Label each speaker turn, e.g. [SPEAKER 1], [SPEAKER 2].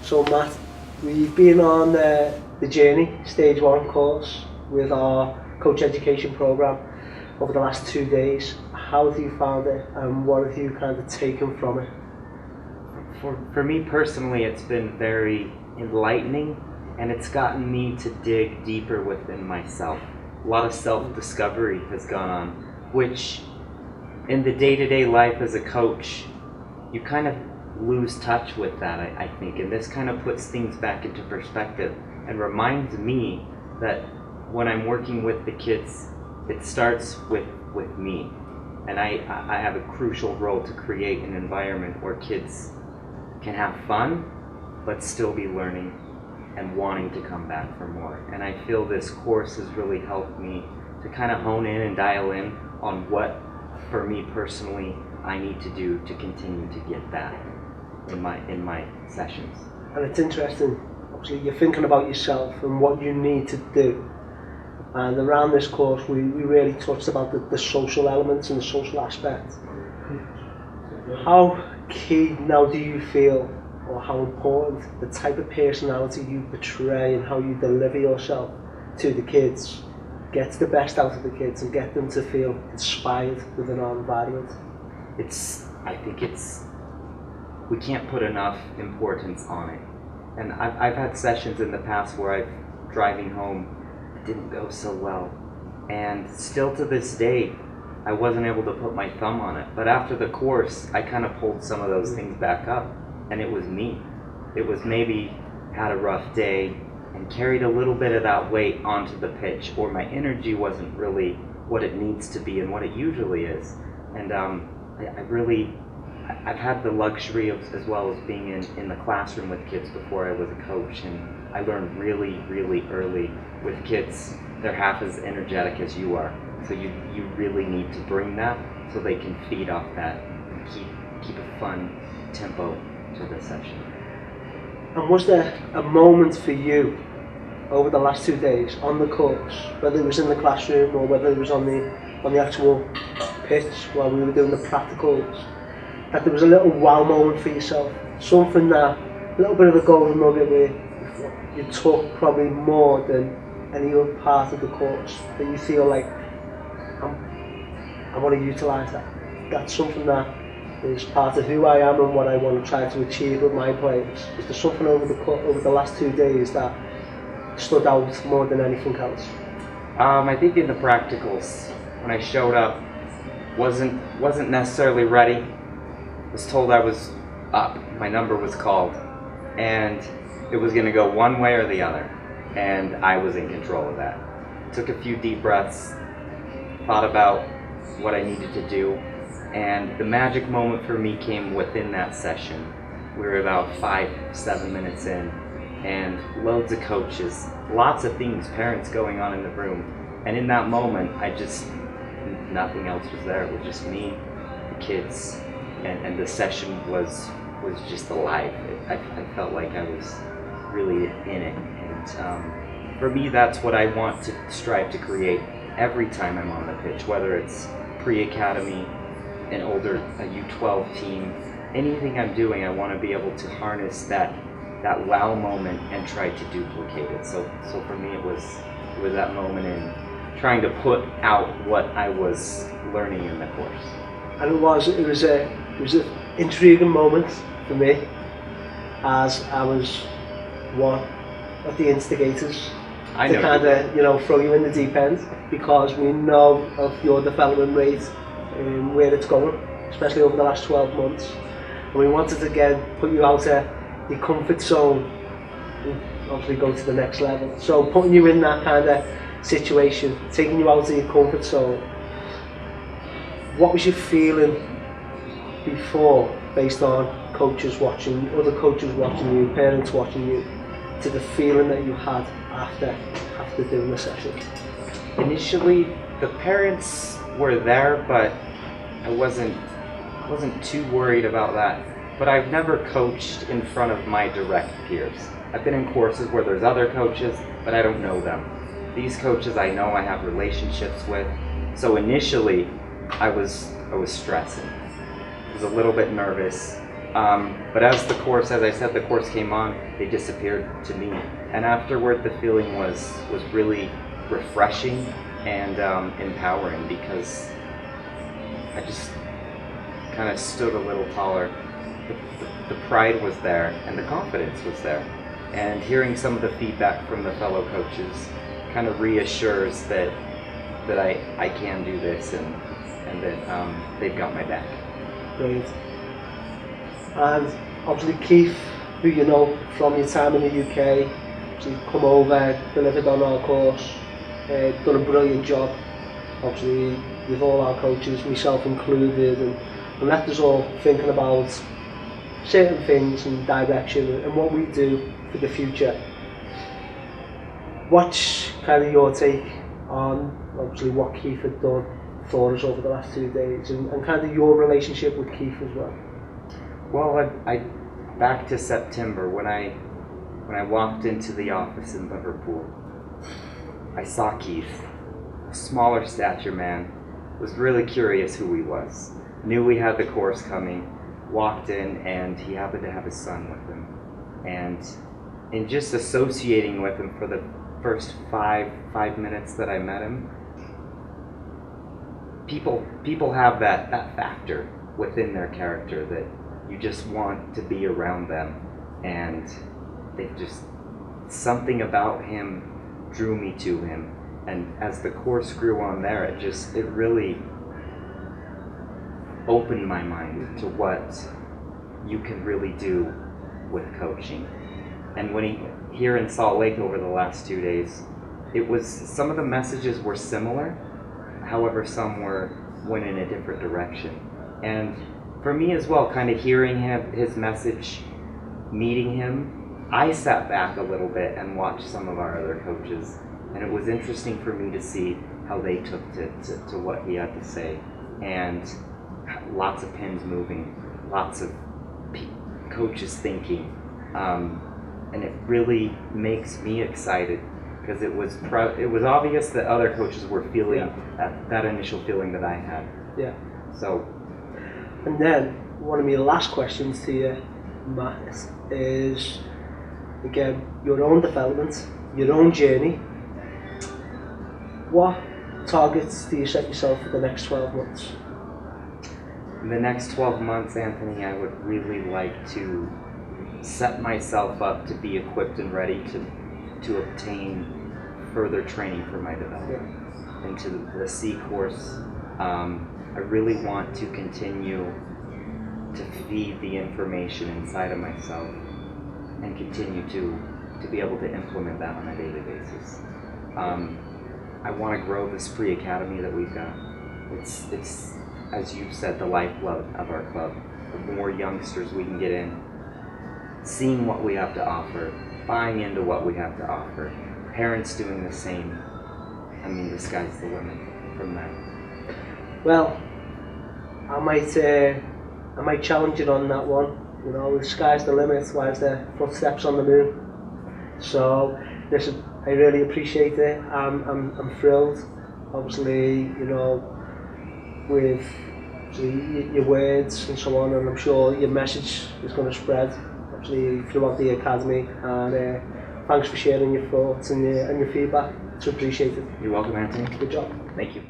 [SPEAKER 1] So Matt, we've been on the Journey Stage 1 course with our Coach Education program over the last 2 days. How have you found it and what have you kind of taken from it?
[SPEAKER 2] For me personally, it's been very enlightening, and it's gotten me to dig deeper within myself. A lot of self-discovery has gone on, which in the day-to-day life as a coach, you kind of lose touch with that, I think, and this kind of puts things back into perspective and reminds me that when I'm working with the kids, it starts with me, and I have a crucial role to create an environment where kids can have fun but still be learning and wanting to come back for more. And I feel this course has really helped me to kind of hone in and dial in on what, for me personally, I need to do to continue to get that in my sessions.
[SPEAKER 1] And it's interesting, obviously you're thinking about yourself and what you need to do. And around this course we really touched about the social elements and the social aspect. How key now do you feel, or how important the type of personality you portray and how you deliver yourself to the kids gets the best out of the kids and get them to feel inspired within our environment?
[SPEAKER 2] I think we can't put enough importance on it. And I've had sessions in the past where driving home, it didn't go so well. And still to this day, I wasn't able to put my thumb on it. But after the course, I kind of pulled some of those things back up, and it was me. It was maybe had a rough day and carried a little bit of that weight onto the pitch, or my energy wasn't really what it needs to be and what it usually is. And I've had the luxury of, as well as being in the classroom with kids before I was a coach, and I learned really, really early with kids, they're half as energetic as you are. So you really need to bring that so they can feed off that and keep a fun tempo to the session.
[SPEAKER 1] And was there a moment for you over the last 2 days on the course, whether it was in the classroom or whether it was on the actual pitch while we were doing the practicals, that there was a little wow moment for yourself, something that, a little bit of a golden nugget where you took probably more than any other part of the course, that you feel like, I want to utilise that. That's something that is part of who I am and what I want to try to achieve with my players. Is there something over the last 2 days that stood out more than anything else?
[SPEAKER 2] I think in the practicals, when I showed up, wasn't necessarily ready. Was told I was up, my number was called, and it was going to go one way or the other, and I was in control of that. Took a few deep breaths, thought about what I needed to do, and the magic moment for me came within that session. We were about 5-7 minutes in, and loads of coaches, lots of things, parents going on in the room, and in that moment nothing else was there. It was just me, the kids, and the session was just alive. I felt like I was really in it, and for me that's what I want to strive to create every time I'm on the pitch, whether it's pre-academy, an older, a U12 team, anything I'm doing, I want to be able to harness that wow moment and try to duplicate it. So for me it was that moment in trying to put out what I was learning in the course.
[SPEAKER 1] And it was an intriguing moment for me, as I was one of the instigators to kind of throw you in the deep end, because we know of your development rate and where it's going, especially over the last 12 months, and we wanted to again put you out of your comfort zone and obviously go to the next level. So putting you in that kind of situation, taking you out of your comfort zone, what was your feeling before, based on coaches watching, other coaches watching you, parents watching you, to the feeling that you had after doing the session?
[SPEAKER 2] Initially, the parents were there, but I wasn't too worried about that. But I've never coached in front of my direct peers. I've been in courses where there's other coaches, but I don't know them. These coaches I know, I have relationships with. So initially, I was stressing. I was a little bit nervous, But as I said, the course came on, they disappeared to me. And afterward, the feeling was really refreshing and empowering, because I just kind of stood a little taller. The pride was there and the confidence was there. And hearing some of the feedback from the fellow coaches kind of reassures that I can do this, and that they've got my back.
[SPEAKER 1] Brilliant. And obviously Keith, who you know from your time in the UK, obviously come over, delivered on our course, done a brilliant job, obviously with all our coaches, myself included, and left us all thinking about certain things and direction and what we do for the future. What's kind of your take on obviously what Keith had done for us over the last 2 days, and kind of your relationship with Keith as well?
[SPEAKER 2] Well, I back to September when I walked into the office in Liverpool, I saw Keith, a smaller stature man, was really curious who he was, knew we had the course coming, walked in, and he happened to have his son with him. And in just associating with him for the first five minutes that I met him, people have that factor within their character that you just want to be around them, and they just, something about him drew me to him. And as the course grew on there, it really opened my mind to what you can really do with coaching. And when here in Salt Lake over the last 2 days, it was, some of the messages were similar, however some went in a different direction. And for me as well, kind of hearing his message, meeting him, I sat back a little bit and watched some of our other coaches, and it was interesting for me to see how they took to what he had to say. And lots of pins moving, lots of coaches thinking, and it really makes me excited, because it was obvious that other coaches were feeling that initial feeling that I had.
[SPEAKER 1] Yeah.
[SPEAKER 2] So.
[SPEAKER 1] And then one of my last questions to you, Matt, is again your own development, your own journey. What targets do you set yourself for the next 12 months?
[SPEAKER 2] In the next 12 months, Anthony, I would really like to set myself up to be equipped and ready to obtain further training for my development into the C course. I really want to continue to feed the information inside of myself and continue to be able to implement that on a daily basis. I want to grow this pre-academy that we've got. It's, as you've said, the lifeblood of our club. The more youngsters we can get in, seeing what we have to offer, buying into what we have to offer, parents doing the same, I mean, the sky's the limit from there. Well, I might challenge it on that one. You know, the sky's the limit, why is there footsteps on the moon? So, listen, I really appreciate it. I'm thrilled, obviously, you know, with your words and so on, and I'm sure your message is going to spread, actually, throughout the academy. And thanks for sharing your thoughts and your feedback. It's appreciated. You're welcome, Anthony. Good job. Thank you.